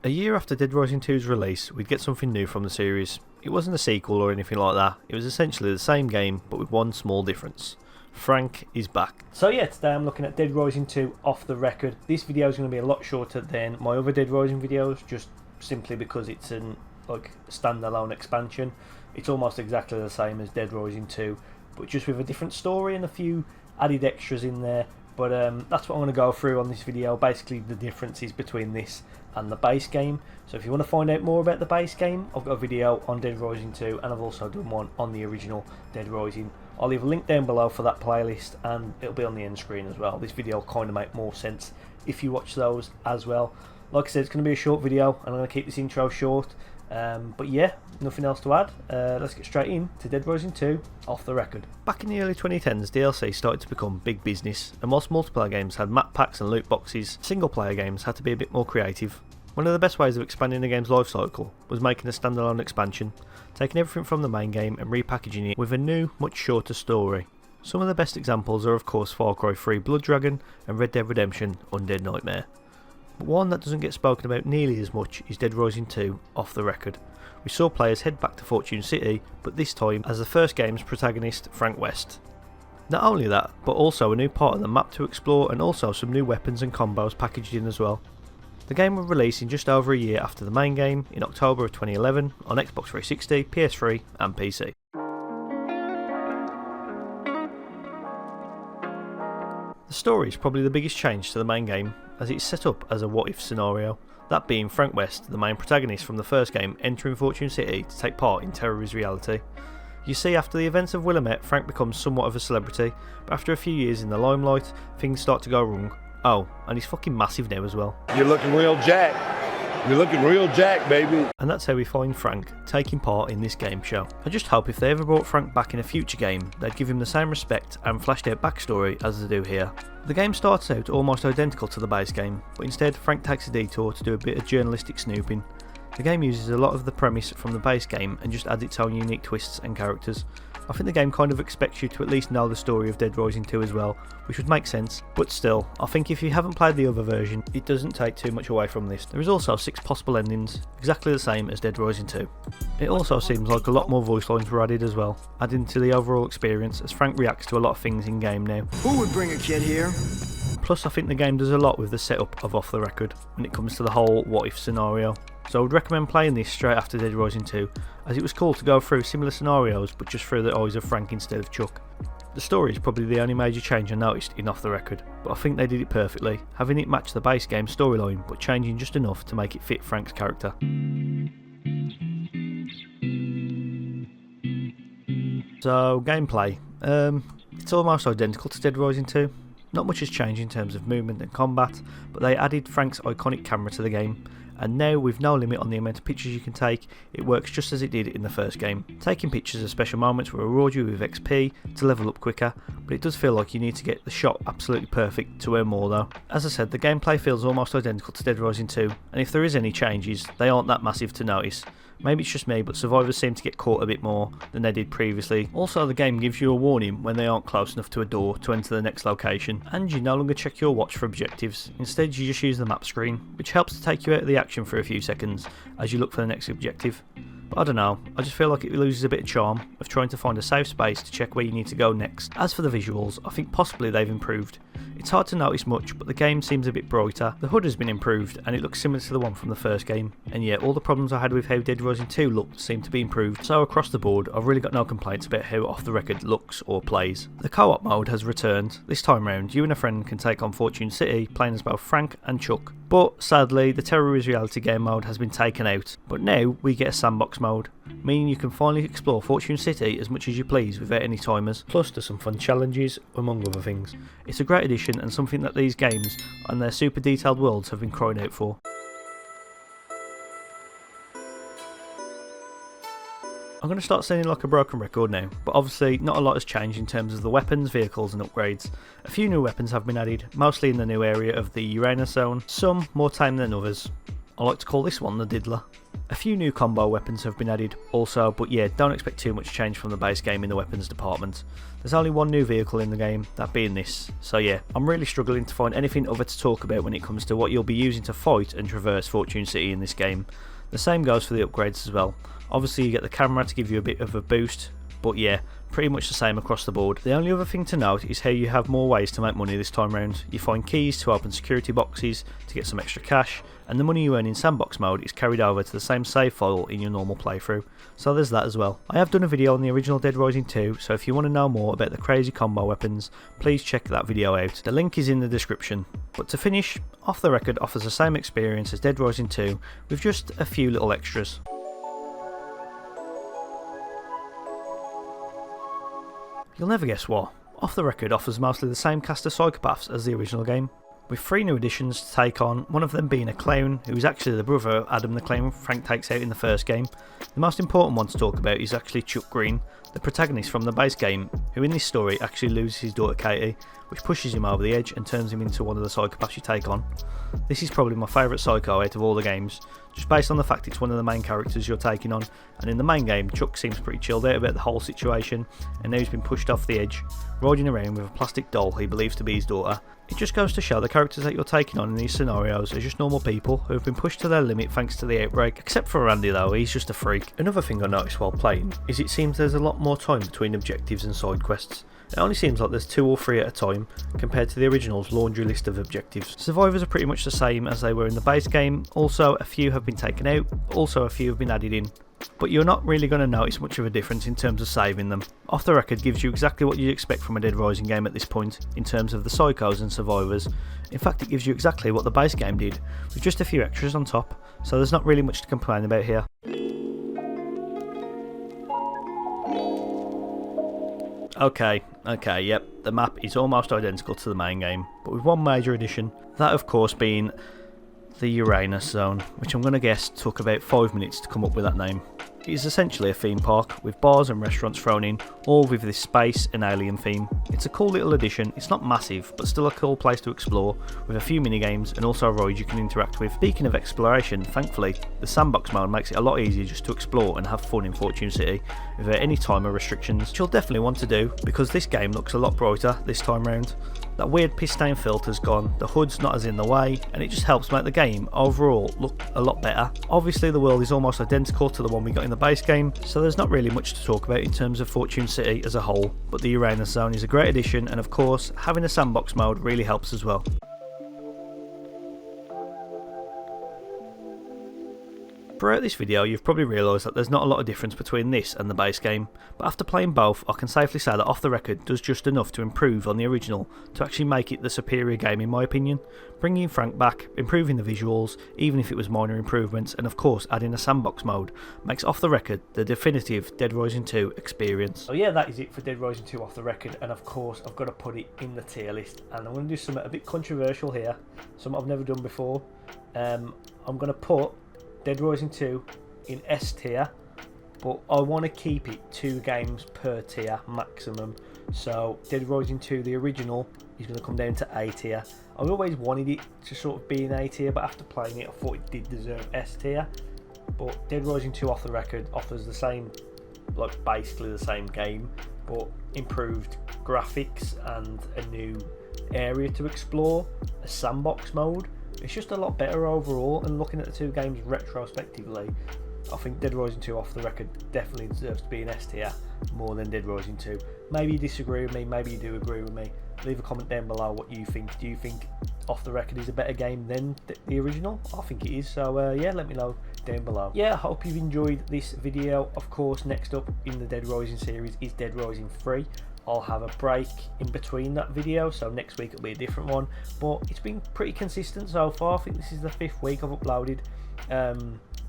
A year after Dead Rising 2's release, we'd get something new from the series. It wasn't a sequel or anything like that, it was essentially the same game but with one small difference. Frank is back. So yeah, today I'm looking at Dead Rising 2 off the record. This video is going to be a lot shorter than my other Dead Rising videos, just simply because it's an standalone expansion. It's almost exactly the same as Dead Rising 2, but just with a different story and a few added extras in there. But that's what I'm going to go through on this video, basically the differences between this and the base game. So if you want to find out more about the base game, I've got a video on Dead Rising 2 and I've also done one on the original Dead Rising. I'll leave a link down below for that playlist and it'll be on the end screen as well. This video will kind of make more sense if you watch those as well. Like I said, it's going to be a short video and I'm going to keep this intro short. But yeah, nothing else to add. Let's get straight in to Dead Rising 2 off the record. Back in the early 2010s, DLC started to become big business, and whilst multiplayer games had map packs and loot boxes, single player games had to be a bit more creative. One of the best ways of expanding a game's life cycle was making a standalone expansion, taking everything from the main game and repackaging it with a new, much shorter story. Some of the best examples are of course Far Cry 3 Blood Dragon and Red Dead Redemption Undead Nightmare. But one that doesn't get spoken about nearly as much is Dead Rising 2 off the record. We saw players head back to Fortune City, but this time as the first game's protagonist, Frank West. Not only that, but also a new part of the map to explore and also some new weapons and combos packaged in as well. The game will release in just over a year after the main game in October of 2011 on Xbox 360, PS3 and PC. The story is probably the biggest change to the main game, as it's set up as a what if scenario, that being Frank West, the main protagonist from the first game, entering Fortune City to take part in Terror is Reality. You see, after the events of Willamette, Frank becomes somewhat of a celebrity, but after a few years in the limelight, things start to go wrong. Oh, and he's fucking massive now as well. You're looking real jack. You're looking real jack, baby. And that's how we find Frank taking part in this game show. I just hope if they ever brought Frank back in a future game, they'd give him the same respect and flashed out backstory as they do here. The game starts out almost identical to the base game, but instead Frank takes a detour to do a bit of journalistic snooping. The game uses a lot of the premise from the base game and just adds its own unique twists and characters. I think the game kind of expects you to at least know the story of Dead Rising 2 as well, which would make sense, but still, I think if you haven't played the other version, it doesn't take too much away from this. There is also 6 possible endings, exactly the same as Dead Rising 2. It also seems like a lot more voice lines were added as well, adding to the overall experience as Frank reacts to a lot of things in game now. Who would bring a kid here? Plus I think the game does a lot with the setup of Off the Record when it comes to the whole what if scenario. So I would recommend playing this straight after Dead Rising 2, as it was cool to go through similar scenarios but just through the eyes of Frank instead of Chuck. The story is probably the only major change I noticed in Off the Record, but I think they did it perfectly, having it match the base game storyline but changing just enough to make it fit Frank's character. So gameplay, it's almost identical to Dead Rising 2. Not much has changed in terms of movement and combat, but they added Frank's iconic camera to the game, and now with no limit on the amount of pictures you can take, it works just as it did in the first game. Taking pictures of special moments will reward you with XP to level up quicker, but it does feel like you need to get the shot absolutely perfect to earn more though. As I said, the gameplay feels almost identical to Dead Rising 2, and if there is any changes, they aren't that massive to notice. Maybe it's just me, but survivors seem to get caught a bit more than they did previously. Also, the game gives you a warning when they aren't close enough to a door to enter the next location, and you no longer check your watch for objectives. Instead, you just use the map screen, which helps to take you out of the action for a few seconds as you look for the next objective. But I don't know, I just feel like it loses a bit of charm of trying to find a safe space to check where you need to go next. As for the visuals, I think possibly they've improved. It's hard to notice much, but the game seems a bit brighter. The HUD has been improved and it looks similar to the one from the first game, and yet all the problems I had with how Dead Rising 2 looked seem to be improved, so across the board I've really got no complaints about how Off the Record looks or plays. The co-op mode has returned. This time round you and a friend can take on Fortune City playing as both Frank and Chuck, but sadly the Terror is Reality game mode has been taken out, but now we get a sandbox mode, meaning you can finally explore Fortune City as much as you please without any timers, plus there's some fun challenges among other things. It's a great addition and something that these games and their super detailed worlds have been crying out for. I'm going to start sounding like a broken record now, but obviously not a lot has changed in terms of the weapons, vehicles and upgrades. A few new weapons have been added, mostly in the new area of the Uranus zone, some more tame than others. I like to call this one the Diddler. A few new combo weapons have been added also, but yeah, don't expect too much change from the base game in the weapons department. There's only one new vehicle in the game, that being this, so yeah, I'm really struggling to find anything other to talk about when it comes to what you'll be using to fight and traverse Fortune City in this game. The same goes for the upgrades as well. Obviously you get the camera to give you a bit of a boost, but yeah, pretty much the same across the board. The only other thing to note is how you have more ways to make money this time round. You find keys to open security boxes to get some extra cash, and the money you earn in sandbox mode is carried over to the same save file in your normal playthrough. So there's that as well. I have done a video on the original Dead Rising 2, so if you want to know more about the crazy combo weapons, please check that video out. The link is in the description. But to finish, Off the Record offers the same experience as Dead Rising 2 with just a few little extras. You'll never guess what. Off the Record offers mostly the same cast of psychopaths as the original game, with 3 new additions to take on, one of them being a clown who is actually the brother of Adam the clown Frank takes out in the first game. The most important one to talk about is actually Chuck Green, the protagonist from the base game, who in this story actually loses his daughter Katie, which pushes him over the edge and turns him into one of the psychopaths you take on. This is probably my favourite psycho out of all the games, just based on the fact it's one of the main characters you're taking on, and in the main game Chuck seems pretty chilled out about the whole situation, and now he's been pushed off the edge, riding around with a plastic doll he believes to be his daughter. It just goes to show the characters that you're taking on in these scenarios are just normal people who have been pushed to their limit thanks to the outbreak, except for Randy though, he's just a freak. Another thing I noticed while playing is it seems there's a lot more time between objectives and side quests. It only seems like there's 2 or 3 at a time, compared to the original's laundry list of objectives. Survivors are pretty much the same as they were in the base game, also a few have been taken out, also a few have been added in, but you're not really going to notice much of a difference in terms of saving them. Off the Record gives you exactly what you'd expect from a Dead Rising game at this point, in terms of the psychos and survivors. In fact, it gives you exactly what the base game did, with just a few extras on top, so there's not really much to complain about here. Okay, yep, the map is almost identical to the main game, but with one major addition, that of course being the Uranus Zone, which I'm going to guess took about 5 minutes to come up with that name. It is essentially a theme park, with bars and restaurants thrown in, all with this space and alien theme. It's a cool little addition, it's not massive, but still a cool place to explore, with a few minigames and also rides you can interact with. Speaking of exploration, thankfully, the sandbox mode makes it a lot easier just to explore and have fun in Fortune City, without any timer restrictions, which you'll definitely want to do, because this game looks a lot brighter this time round. That weird piss stain filter's gone, the hood's not as in the way, and it just helps make the game overall look a lot better. Obviously the world is almost identical to the one we got in the base game, so there's not really much to talk about in terms of Fortune City as a whole, but the Uranus Zone is a great addition, and of course having a sandbox mode really helps as well. Throughout this video you've probably realised that there's not a lot of difference between this and the base game, but after playing both I can safely say that Off the Record does just enough to improve on the original to actually make it the superior game in my opinion. Bringing Frank back, improving the visuals, even if it was minor improvements, and of course adding a sandbox mode, makes Off the Record the definitive Dead Rising 2 experience. So yeah, that is it for Dead Rising 2 Off the Record, and of course I've got to put it in the tier list, and I'm going to do something a bit controversial here, something I've never done before. I'm going to put Dead Rising 2 in S tier, but I want to keep it 2 games per tier maximum. So Dead Rising 2, the original, is going to come down to A tier. I've always wanted it to sort of be in A tier, but after playing it I thought it did deserve S tier. But Dead Rising 2 Off the Record offers the same, like basically the same game, but improved graphics and a new area to explore, a sandbox mode. It's just a lot better overall, and looking at the 2 games retrospectively, I think Dead Rising 2 Off the Record definitely deserves to be an S tier more than Dead Rising 2. Maybe you disagree with me, maybe you do agree with me. Leave a comment down below what you think. Do you think Off the Record is a better game than the original? I think it is, so yeah, let me know down below. Yeah, I hope you've enjoyed this video. Of course, next up in the Dead Rising series is Dead Rising 3. I'll have a break in between that video, so next week it'll be a different one, but it's been pretty consistent so far. I think this is the 5th week I've uploaded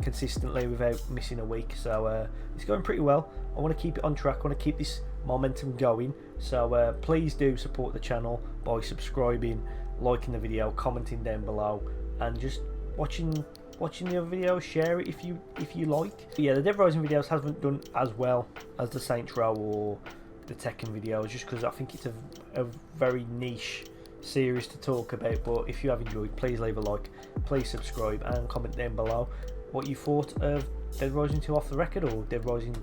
consistently without missing a week, so it's going pretty well. I want to keep it on track, I want to keep this momentum going, so please do support the channel by subscribing, liking the video, commenting down below, and just watching the other videos. Share it if you like. But yeah, the Dead Rising videos haven't done as well as the Saints Row or the Tekken videos, just because I think it's a very niche series to talk about. But if you have enjoyed, please leave a like, please subscribe and comment down below. what you thought of Dead Rising 2 off the record, or Dead Rising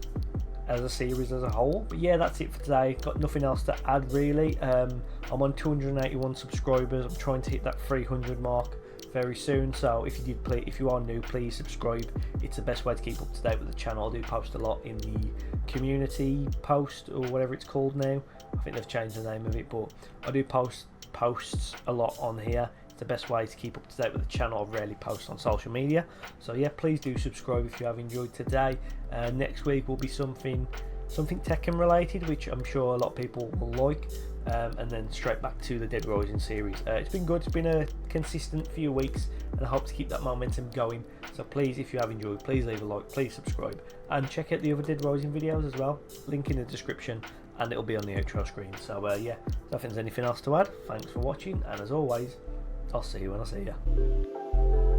as a series as a whole. But yeah, that's it for today. Got nothing else to add really. I'm on 281 subscribers. I'm trying to hit that 300 mark very soon, so if you are new, please subscribe. It's the best way to keep up to date with the channel. I do post a lot in the community post, or whatever it's called now. I think they've changed the name of it, but I do posts a lot on here. It's the best way to keep up to date with the channel. I rarely post on social media, so yeah, please do subscribe if you have enjoyed today. Next week will be something Tekken related, which I'm sure a lot of people will like, and then straight back to the Dead Rising series. It's been good. It's been a consistent few weeks, and I hope to keep that momentum going. So please, if you have enjoyed, please leave a like, please subscribe, and check out the other Dead Rising videos as well. Link in the description, and it'll be on the outro screen. So yeah, if there's anything else to add, thanks for watching, and as always, I'll see you when I see you.